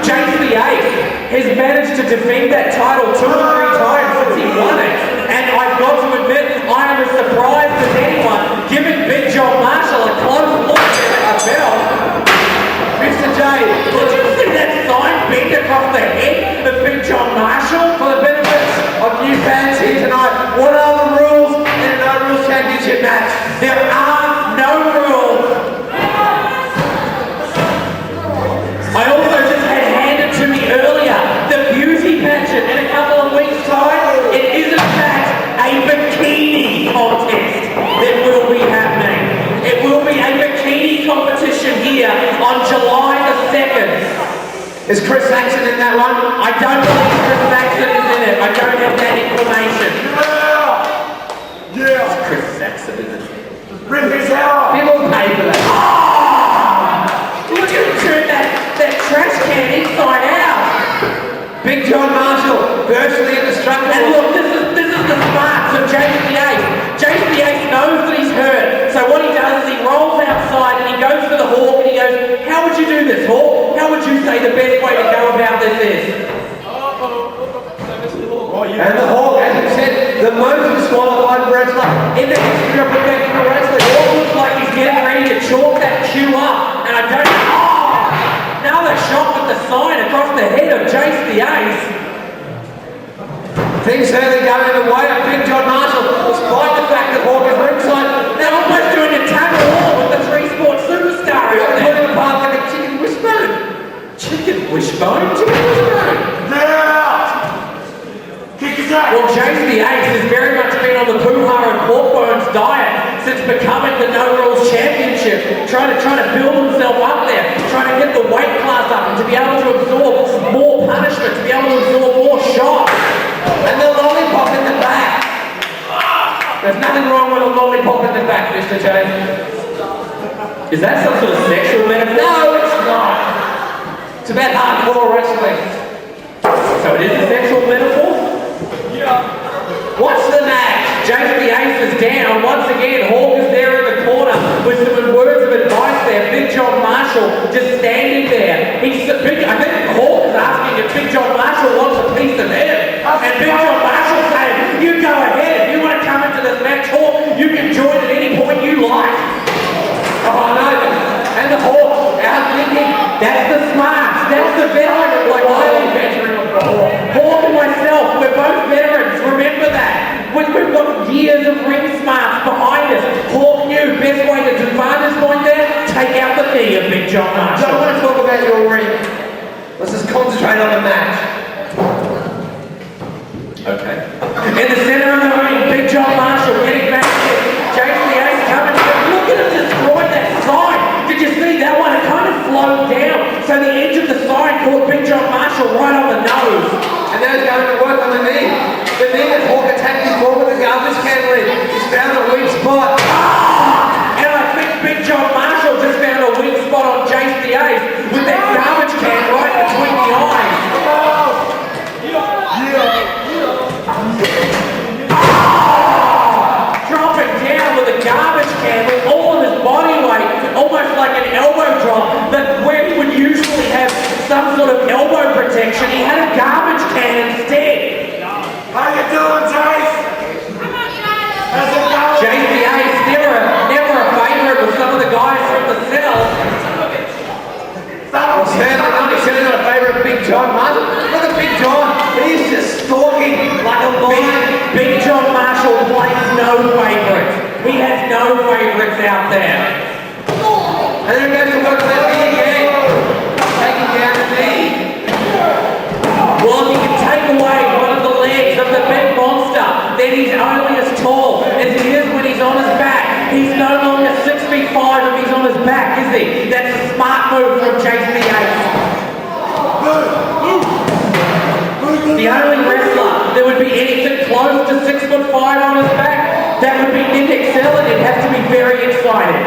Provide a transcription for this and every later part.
James the Ace has managed to defend that title 2 or 3 times since he won it. And I've got to admit, I am as surprised as anyone, giving Big John Marshall a close look at a belt. Mr. J, did you see that sign bent across the head of Big John Marshall? For the benefit of new fans here tonight, what are the rules in a no-rules championship match? There are no rules. I also just had handed to me earlier the beauty pageant in a couple of weeks' time. It is in fact a bikini contest that will be happening. It will be a bikini competition here on July the 2nd. Is Chris Saxon in that one? I don't believe Chris Saxon is in it. I don't have that information. Yeah! It's Chris Saxon, isn't it? Rip his out! People pay for that. Oh! Look at him turn that trash can inside out. Big John Marshall, virtually indestructible. And look, this is the smarts of James the Ace. James the Ace knows that he's hurt. So what he does is he rolls outside and he goes for the Hawk and he goes, how would you do this, Hawk? How would you say the best way to go about this is? And the Hawk, as we said, the most disqualified wrestler in the history of professional wrestling. Hawk looks like he's getting ready to chalk that cue up. And I don't know. Another shot with the sign across the head of Jace the Ace. Things certainly going the way of Big John Marshall, despite the fact that Hawk is ringside. They're almost doing a tug of war with the 3-sport superstar out there. Putting apart like a chicken wishbone. Chicken wishbone? Chicken wishbone. Well, Jace the Ace has very much been on the Puha and Pork Bones diet since becoming the No Rules Championship, trying to build himself up there, trying to get the weight class up and to be able to absorb more punishment, to be able to absorb more shots. And the lollipop in the back. There's nothing wrong with a lollipop in the back, Mr. James. Is that some sort of sexual metaphor? No, it's not. It's about hardcore wrestling. So it is a sexual metaphor? What's the match? James the Ace is down. Once again, Hawk is there in the corner with some words of advice there. Big John Marshall just standing there. I think Hawk is asking if Big John Marshall wants a piece of him. And Big John Marshall saying, you go ahead. If you want to come into this match, Hawk, you can join at any point you like. Oh, I know. And the Hawk out thinking, that's the smarts. That's the veteran. Like I'm a veteran of the Hawk. Hawk and myself, we're both veterans. Remember that. We've got years of ring smarts behind us. Hawk knew best way to advantage point there, take out the knee of Big John Marshall. I don't want to talk about your ring. Let's just concentrate on the match. Okay. In the center of the ring, Big John Marshall getting back here. James the Ace coming in. Look at him destroy that sign. Did you see that one? It kind of flowed down. So the edge of the sign caught Big John Marshall right on the nose. And now he's going to work on the knee. The knee that Hawk attacked before with the garbage can lid. He's found a weak spot. And I think Big John Marshall just found a weak spot on Jace the Ace with that garbage can right between the eyes. Dropping down with a garbage can with all of his body weight, almost like an elbow drop, but where he would usually have some sort of elbow protection, he had a garbage can instead. How you doing, Jace? How's it going? Jace the Ace, never a favourite with some of the guys from the cell. Certainly not. He's certainly not a favourite of Big John Marshall. Look at Big John. He's just stalking like a lion. Big John Marshall plays no favourites. He has no favourites out there. And then he goes to work that knee again. Taking down the knee. Well, if he can take away one of the legs of the big monster, then he's only as tall as he is when he's on his back. He's no longer 6'5" if he's on his back, is he? That's a smart move from Jace the Ace. The only wrestler that would be anything close to 6'5" on his back, that would be Nick Excel, and he'd have to be very excited.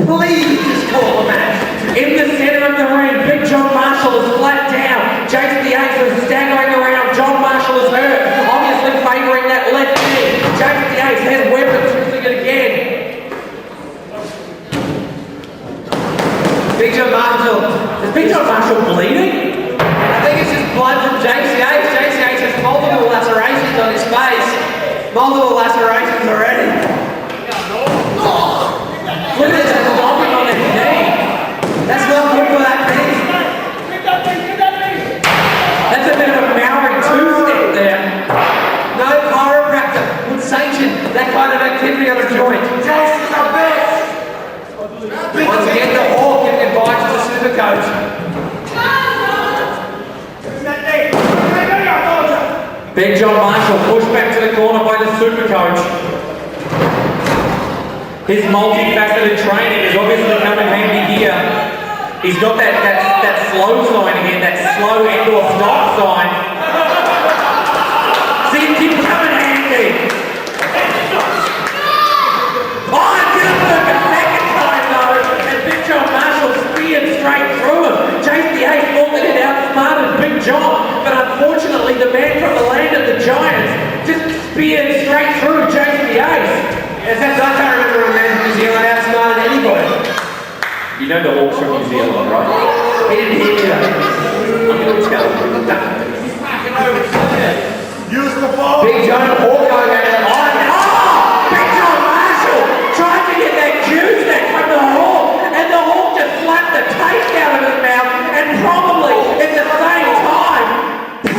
Please just call the match. In the center of the ring, Big John Marshall is flat down. Jace the Ace is staggering around. John Marshall is hurt, obviously favouring that left knee. Jace the Ace has weapons, using it again. Big John Marshall. Is Big John Marshall bleeding? I think it's just blood from JCH. JCH has multiple lacerations on his face. Multiple lacerations already. Look at this stomping on his knee. That's not good for that knee. That's a bit of a Maori two-step there. No chiropractor would sanction that kind of activity on a joint. Jason's the best. Once again, the Hawk invites the super coach. Big John Marshall pushed back to the corner by the super coach. His multifaceted training is obviously coming handy here. He's got that slow sign again, that slow indoor stop sign. See, it keeps coming handy. Oh, it didn't work a second time though, and Big John Marshall speared straight through him. Chase the Ace thought that he'd outsmarted Big John, but unfortunately the man from the land of the Giants just speared straight through Chase the Ace. Except I can't remember a man from New Zealand outsmarted anybody. You know the Hawks from New Zealand, right? He didn't hear you. I'm going to tell you. Use the ball. Big John Hawk going at it. Oh, Big John Marshall tried to get that juice neck from the Hawk, and the Hawk just slapped the taste out of his mouth, and probably at the same time,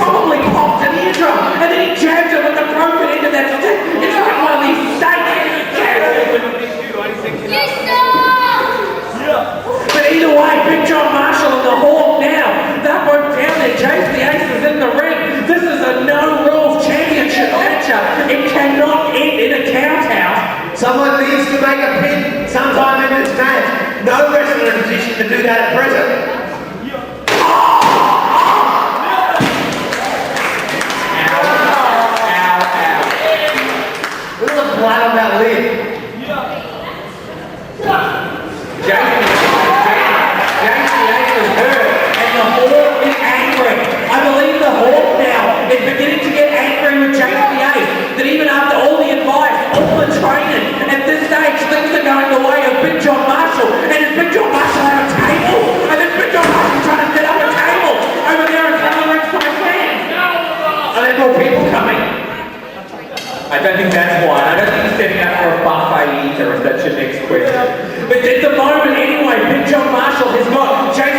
probably popped an eardrum, and then he jammed it with the broken into that stick. It's like one of these steaks. But either way, Big John Marshall and the Hawk now, that broke down there. Chase the Ace is in the ring. This is a no-rules championship matchup. It cannot end in a count out. Someone needs to make a pin sometime in this match. No wrestler in a position to do that at present. Look at the blood on that lid. James the Ace is hurt, and the Hawk is angry. I believe the Hawk now is beginning to get angry with James the Ace, that even after all the advice, all the training, at this stage things are going the way of Big John Marshall. And is Big John Marshall at a table? And then Big John Marshall trying to set up a table over there in front of the ringside fans. Are there more people coming? I don't think that's one. I don't think he's setting up for a buffet eater, if that's your next question. But at the moment anyway, Big John Marshall has got James